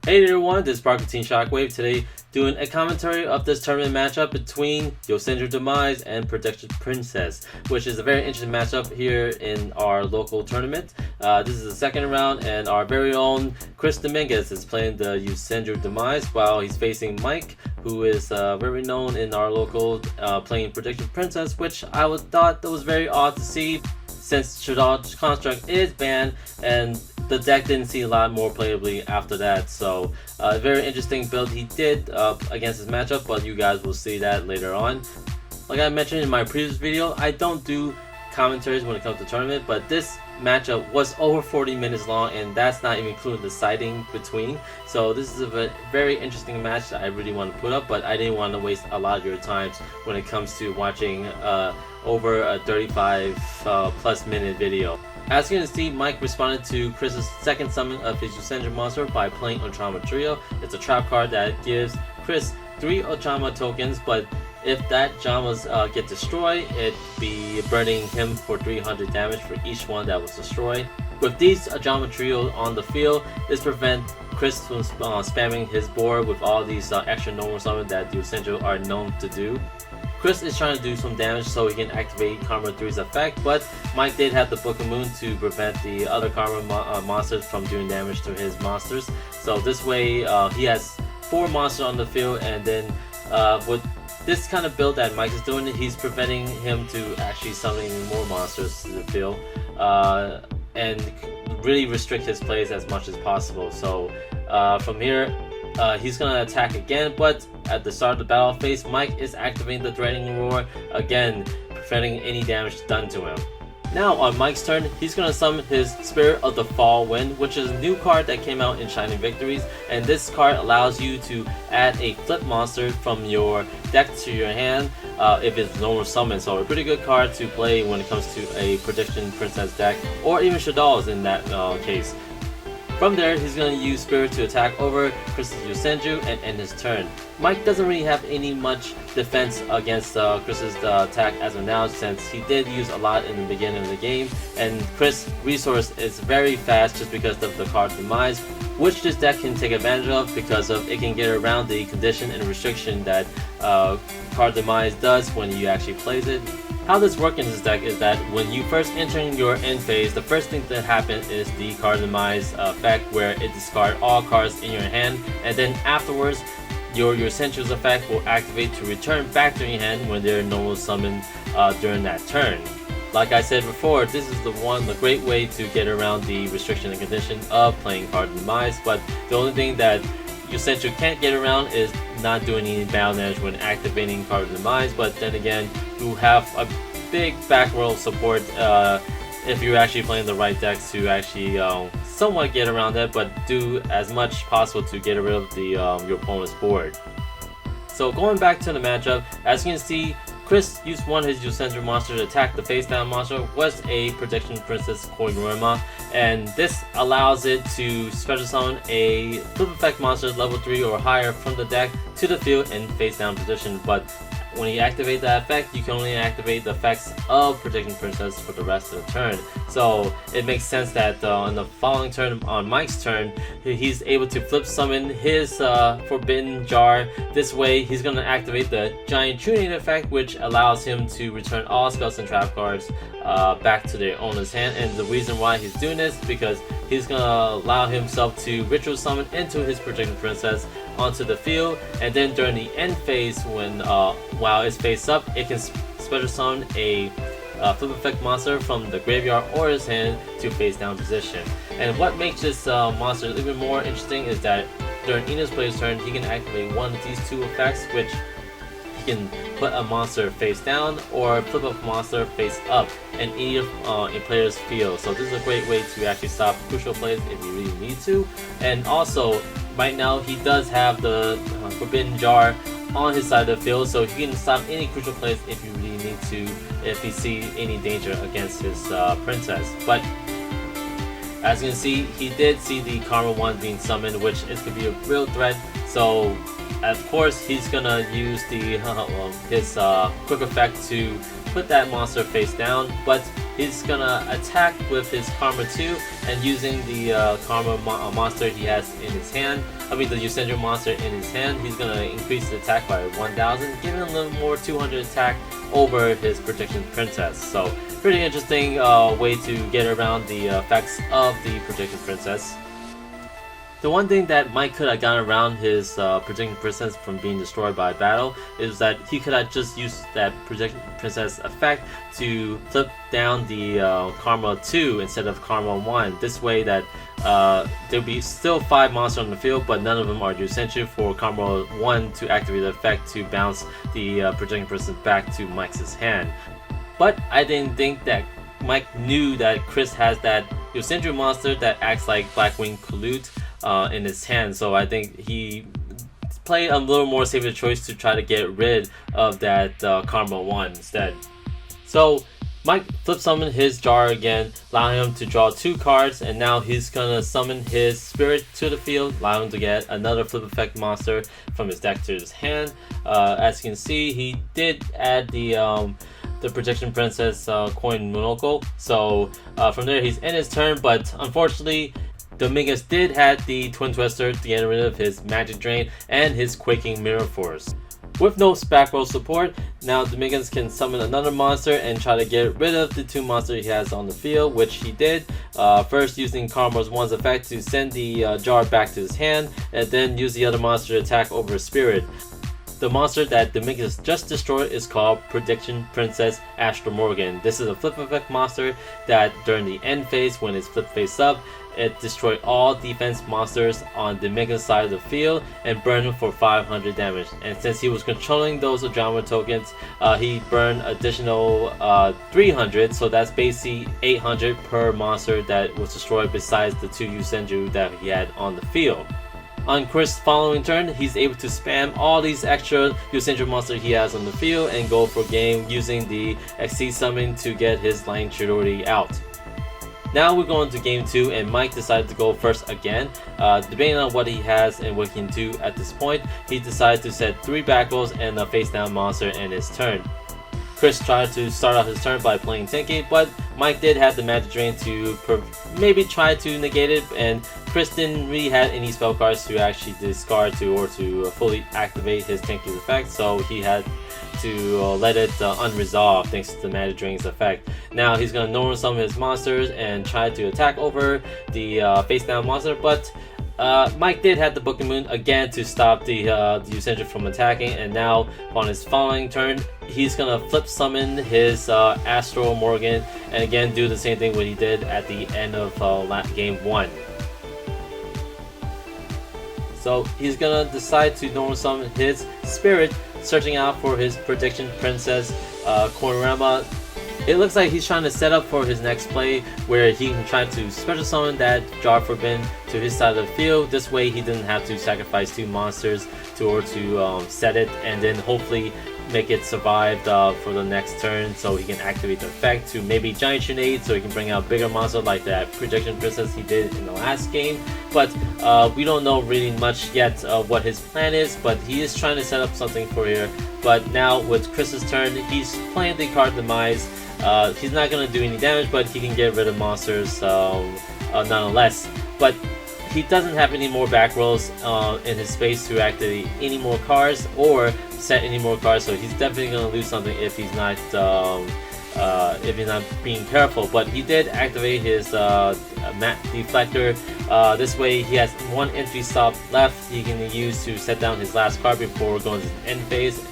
Hey everyone, this is Team Shockwave. Today doing a commentary of this tournament matchup between Yosenju Demise and Prediction Princess, which is a very interesting matchup here in our local tournament. This is the second round, and our very own Chris Dominguez is playing the Yosenju Demise while he's facing Mike, who is very known in our local playing Prediction Princess, which I thought that was very odd to see since Shadow's Construct is banned and the deck didn't see a lot more playably after that. So very interesting build he did against this matchup, but you guys will see that later on. Like I mentioned in my previous video, I don't do commentaries when it comes to tournament, but this matchup was over 40 minutes long, and that's not even including the sighting between. So this is a very interesting match that I really want to put up, but I didn't want to waste a lot of your time when it comes to watching over a 35 plus minute video. As you can see, Mike responded to Chris's second summon of his Yosenju monster by playing Ochama Trio. It's a trap card that gives Chris 3 Ochama tokens, but if that Jamas get destroyed, it'd be burning him for 300 damage for each one that was destroyed. With these Ochama Trio on the field, this prevents Chris from spamming his board with all these extra normal summons that the Yosenju are known to do. Chris is trying to do some damage so he can activate Karma 3's effect, but Mike did have the Book of Moon to prevent the other Karma monsters from doing damage to his monsters. So this way he has 4 monsters on the field, and then with this kind of build that Mike is doing, he's preventing him to actually summoning more monsters to the field and really restrict his plays as much as possible. So from here, he's gonna attack again, but at the start of the battle phase, Mike is activating the Threatening Roar, again preventing any damage done to him. Now on Mike's turn, he's gonna summon his Spirit of the Fall Wind, which is a new card that came out in Shining Victories, and this card allows you to add a flip monster from your deck to your hand if it's normal summon. So a pretty good card to play when it comes to a Prediction Princess deck, or even Shadow's in that case. From there, he's going to use Spirit to attack over Chris's Yosenju and end his turn. Mike doesn't really have any much defense against Chris's attack as of now, since he did use a lot in the beginning of the game, and Chris' resource is very fast just because of the card Demise, which this deck can take advantage of because of it can get around the condition and restriction that card Demise does when you actually plays it. How this works in this deck is that when you first enter your end phase, the first thing that happens is the card Demise effect, where it discards all cards in your hand, and then afterwards your Yosenju's effect will activate to return back to your hand when they're normal summoned during that turn. Like I said before, this is the great way to get around the restriction and condition of playing card Demise, but the only thing that Yosenju can't get around is not doing any battle damage when activating card Demise. But then again, you have a big back row support if you're actually playing the right decks to actually somewhat get around that, but do as much possible to get rid of the your opponent's board. So going back to the matchup, as you can see, Chris used one of his Yosenju monsters to attack the face down monster, was a Prediction Princess Koiguruma, and this allows it to special summon a flip effect monster level 3 or higher from the deck to the field in face down position. But when you activate that effect, you can only activate the effects of Prediction Princess for the rest of the turn. So it makes sense that on the following turn, on Mike's turn, he's able to flip summon his Forbidden Jar. This way, he's going to activate the Giant Tuning effect, which allows him to return all spells and trap cards back to their owner's hand. And the reason why he's doing this is because he's going to allow himself to ritual summon into his Prediction Princess onto the field, and then during the end phase, when while it's face up, it can special summon a flip effect monster from the graveyard or his hand to face down position. And what makes this monster even more interesting is that during Enos player's turn, he can activate one of these 2 effects, which he can put a monster face down or flip a monster face up in any of a player's field. So this is a great way to actually stop crucial plays if you really need to. And also, right now he does have the Forbidden Jar on his side of the field, so he can stop any crucial plays if you really need to, if he sees any danger against his princess. But as you can see, he did see the Karma 1 being summoned, which is going to be a real threat. So of course he's gonna use the his quick effect to put that monster face down, but he's gonna attack with his Karma 2 and using the Karma monster he has in his hand, the Yosenju monster in his hand, he's gonna increase the attack by 1000, giving him a little more 200 attack over his Protection Princess. So pretty interesting way to get around the effects of the Protection Princess. The one thing that Mike could have gotten around his Protection Princess from being destroyed by battle is that he could have just used that Protection Princess effect to flip down the Karma 2 instead of Karma 1. This way that there'll be still 5 monsters on the field, but none of them are Yosenju for Karma 1 to activate the effect to bounce the Protection Princess back to Mike's hand. But I didn't think that Mike knew that Chris has that Yosenju monster that acts like Blackwing Colute in his hand, so I think he played a little more safer choice to try to get rid of that Karma 1 instead. So Mike flip summon his jar again, allowing him to draw 2 cards, and now he's gonna summon his spirit to the field, allowing him to get another flip effect monster from his deck to his hand. As you can see, he did add the Protection Princess coin monocle, so from there he's in his turn, but unfortunately Dominguez did have the Twin Twister to get rid of his Magic Drain and his Quaking Mirror Force. With no back row support, now Dominguez can summon another monster and try to get rid of the 2 monsters he has on the field, which he did. First using Karma 1's effect to send the jar back to his hand, and then use the other monster to attack over his spirit. The monster that Dominguez just destroyed is called Protection Princess Astro Morgan. This is a flip effect monster that during the end phase, when it's flipped face up, it destroyed all defense monsters on Dominguez's side of the field and burned them for 500 damage. And since he was controlling those Adrenaline tokens, he burned additional 300, so that's basically 800 per monster that was destroyed besides the 2 Yosenju that he had on the field. On Chris' following turn, he's able to spam all these extra Yosenju monsters he has on the field and go for game using the XC summon to get his Lightning Chidori out. Now we're going to game 2, and Mike decided to go first again. Debating on what he has and what he can do at this point, he decided to set 3 back rolls and a face down monster in his turn. Chris tried to start off his turn by playing Tenki, but Mike did have the Magic Drain to maybe try to negate it, and Chris didn't really have any spell cards to actually discard or to fully activate his Tenki's effect, so he had to let it unresolved thanks to the Magic Drain's effect. Now he's going to normal summon his monsters and try to attack over the face down monster, but Mike did have the Booking Moon again to stop the Yosenju from attacking, and now on his following turn, he's gonna flip summon his Astro Morgan and again do the same thing what he did at the end of game 1. So he's gonna decide to normal summon his spirit, searching out for his Protection Princess Konorama. It looks like he's trying to set up for his next play where he can try to special summon that Jar Forbidden to his side of the field. This way he doesn't have to sacrifice 2 monsters to set it, and then hopefully make it survive for the next turn so he can activate the effect to maybe Giant Trinade so he can bring out bigger monster like that Protection Princess he did in the last game. But we don't know really much yet what his plan is, but he is trying to set up something for here. But now with Chris's turn, he's playing the card Demise. He's not going to do any damage, but he can get rid of monsters nonetheless. But he doesn't have any more back rolls in his space to activate any more cards or set any more cards, so he's definitely going to lose something if he's not being careful. But he did activate his Mat Deflector. This way he has 1 entry stop left he can use to set down his last card before going to the end phase.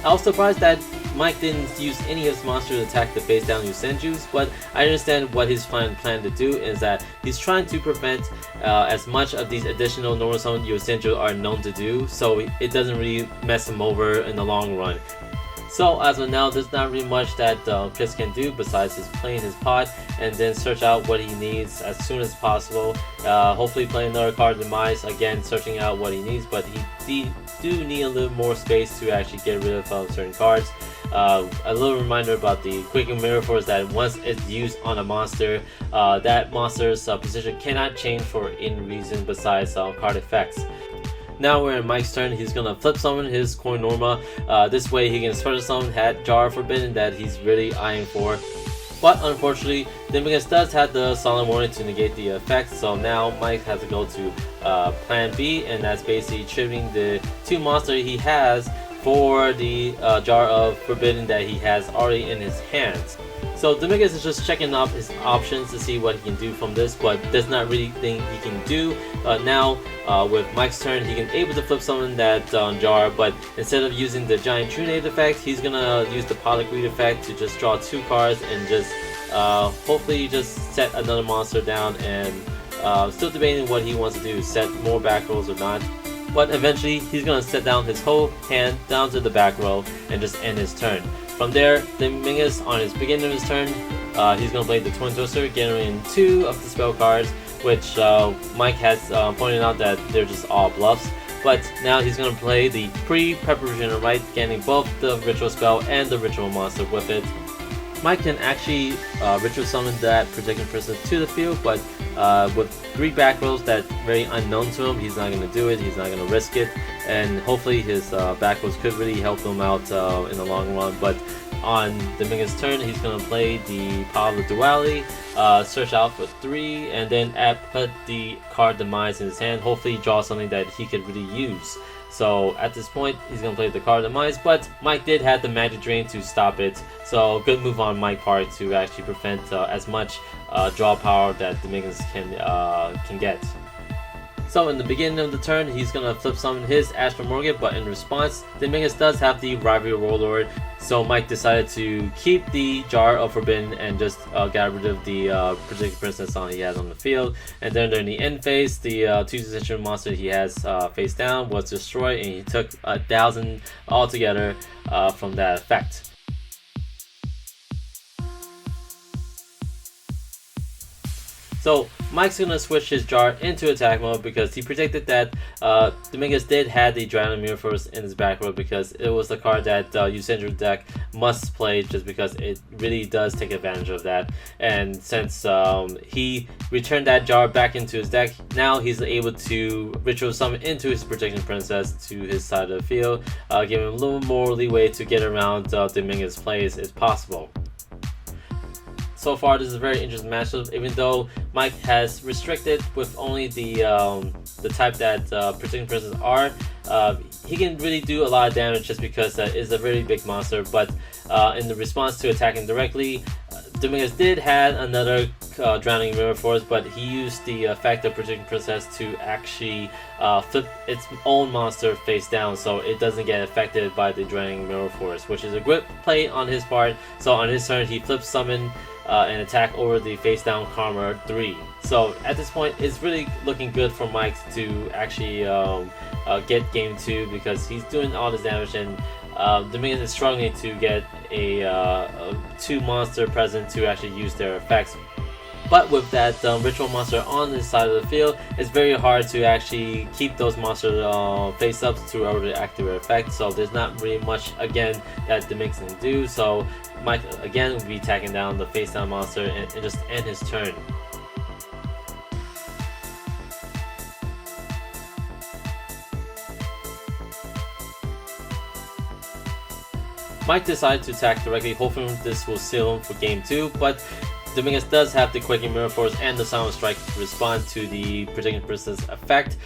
I was surprised that Mike didn't use any of his monsters to attack the face down Yosenjus, but I understand what his plan to do is that he's trying to prevent as much of these additional normal summon Yosenju are known to do, so it doesn't really mess him over in the long run. So as of now, there's not really much that Chris can do besides just playing his pot and then search out what he needs as soon as possible. Hopefully play another card Demise, again searching out what he needs, but he do need a little more space to actually get rid of certain cards. A little reminder about the Quaking Mirror Force that once it's used on a monster, that monster's position cannot change for any reason besides card effects. Now we're in Mike's turn. He's gonna flip summon his Konorama. This way he can special summon that Jar Forbidden that he's really eyeing for. But unfortunately, Dominguez does have the Silent Warning to negate the effect, so now Mike has to go to plan B, and that's basically trimming the 2 monsters he has for the Jar of Forbidden that he has already in his hands. So Dominguez is just checking up his options to see what he can do from this, but does not really think he can do. Now with Mike's turn, he can able to flip summon that Jar, but instead of using the Giant Trunade effect, he's gonna use the Pollock Reed effect to just draw 2 cards and just hopefully just set another monster down, and still debating what he wants to do, set more back rolls or not. But eventually he's gonna set down his whole hand down to the back row and just end his turn. From there, Dominguez on his beginning of his turn, he's gonna play the Twin Twister, generating 2 of the spell cards, which Mike has pointed out that they're just all bluffs. But now he's gonna play the pre-preparation right, getting both the ritual spell and the ritual monster with it. Mike can actually ritual summon that Protecting Princess to the field, but with 3 back rolls that's very unknown to him, he's not going to do it, he's not going to risk it, and hopefully his back rolls could really help him out in the long run. But on Dominguez's turn, he's going to play the Power of Duality, search out for 3, and then put the card Demise in his hand, hopefully draw something that he could really use. So at this point, he's going to play the card Demise, but Mike did have the Magic Drain to stop it. So good move on Mike's part to actually prevent as much draw power that Dominguez can get. So in the beginning of the turn, he's going to flip summon his Astral Morgan, but in response, Dominguez does have the Rivalry Warlord. So Mike decided to keep the Jar of Forbidden and just get rid of the Protecting Princess he has on the field. And then during the end phase, the 2 Essential monster he has face down was destroyed, and he took 1,000 altogether from that effect. So Mike's gonna switch his Jar into attack mode because he predicted that Dominguez did have the Drowning Mirror Force in his back row, because it was the card that Yosenju deck must play, just because it really does take advantage of that. And since he returned that Jar back into his deck, now he's able to ritual summon into his Protecting Princess to his side of the field, giving him a little more leeway to get around Dominguez's plays if possible. So far, this is a very interesting matchup, even though Mike has restricted with only the type that Protecting Princess are. He can really do a lot of damage just because that is a very big monster, but in the response to attacking directly, Dominguez did have another Drowning Mirror Force, but he used the effect of Protecting Princess to actually flip its own monster face down, so it doesn't get affected by the Drowning Mirror Force, which is a good play on his part. So on his turn, he flip summon and attack over the face down Karma 3. So at this point, it's really looking good for Mike to actually get game 2, because he's doing all this damage, and Dominguez is struggling to get a 2 monster present to actually use their effects. But with that ritual monster on this side of the field, it's very hard to actually keep those monsters face up to order to activate effect. So there's not really much again that Dominguez can do. So Mike again will be attacking down the face down monster and just end his turn. Mike decided to attack directly, hoping this will seal him for game 2, but Dominguez does have the Quaking Mirror Force and the Silent Strike to respond to the Protecting Princess effect,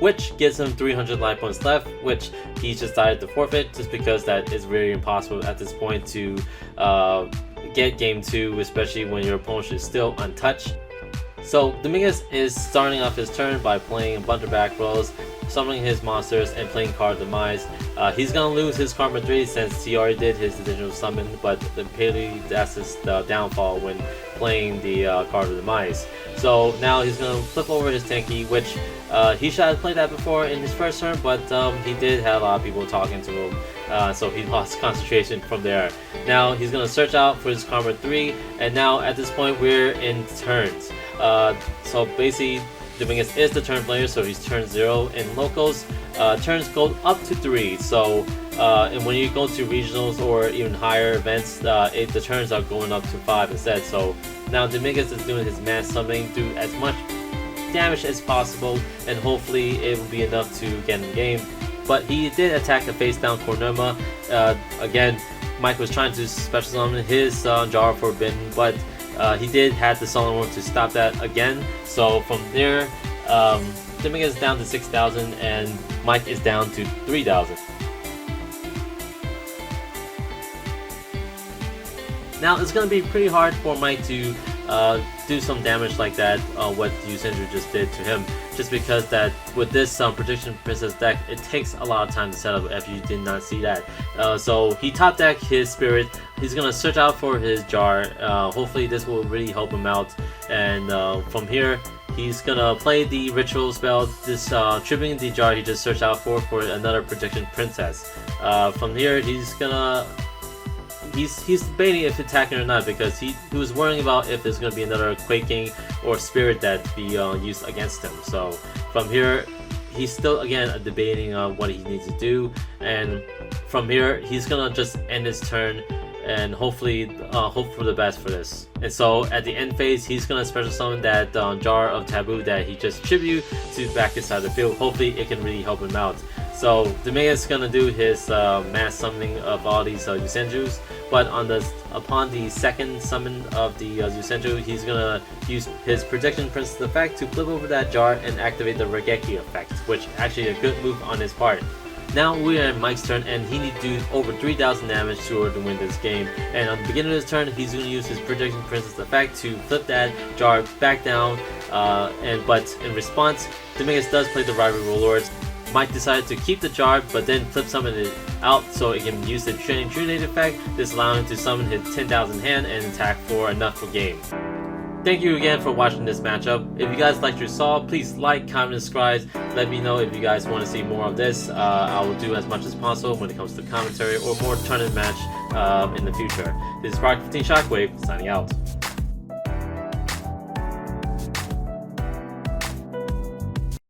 which gives him 300 life points left, which he just decided to forfeit, just because that is very impossible at this point to get game 2, especially when your opponent is still untouched. So Dominguez is starting off his turn by playing a bunch of back rows, summoning his monsters, and playing card Demise. He's gonna lose his Karma 3 since he already did his additional summon, but apparently that's his downfall when playing the card Demise. So now he's gonna flip over his Tenki, which he should have played that before in his first turn, but he did have a lot of people talking to him, so he lost concentration from there. Now he's gonna search out for his Karma 3, and now at this point we're in turns. So basically, Dominguez is the turn player, so he's turn 0 in locals. Turns go up to 3, so and when you go to regionals or even higher events, the turns are going up to 5 instead. So now Dominguez is doing his mass summoning, do as much damage as possible, and hopefully it will be enough to get in the game. But he did attack the face down Kornema. Again, Mike was trying to special summon his Jar of Forbidden, but he did have the Sullen Worm to stop that again. So from there, Dominguez is down to 6,000 and Mike is down to 3,000. Now it's going to be pretty hard for Mike to do some damage like that, what Yosenju just did to him, just because that with this Prediction Princess deck, it takes a lot of time to set up if you did not see that. So he top deck his Spirit, he's going to search out for his Jar, hopefully this will really help him out, and from here, he's gonna play the ritual spell, this tripping the Jar he just searched out for another Prediction Princess. From here, he's gonna he's debating if attacking or not, because he was worrying about if there's gonna be another Quaking or Spirit that be used against him. So from here, he's still again debating what he needs to do, and from here he's gonna just end his turn and hopefully hope for the best for this. And so at the end phase, he's gonna special summon that Jar of Taboo that he just tribute to back inside the field. Hopefully it can really help him out. So Dominguez is gonna do his mass summoning of all these Yosenjus, but upon the second summon of the Yosenju, he's gonna use his Protection Princess effect to flip over that Jar and activate the Regeki effect, which actually a good move on his part. Now we are at Mike's turn, and he needs to do over 3,000 damage to order to win this game. And on the beginning of his turn, he's going to use his Protection Princess effect to flip that Jar back down. But in response, Dominguez does play the Rivalry Warlords. Mike decided to keep the Jar, but then flip summon it out so it can use the Training Trinate effect. This allowing him to summon his 10,000 hand and attack for enough for game. Thank you again for watching this matchup. If you guys liked what you saw, please like, comment, and subscribe. Let me know if you guys want to see more of this. I will do as much as possible when it comes to commentary or more tournament match in the future. This is Product 15 Shockwave, signing out.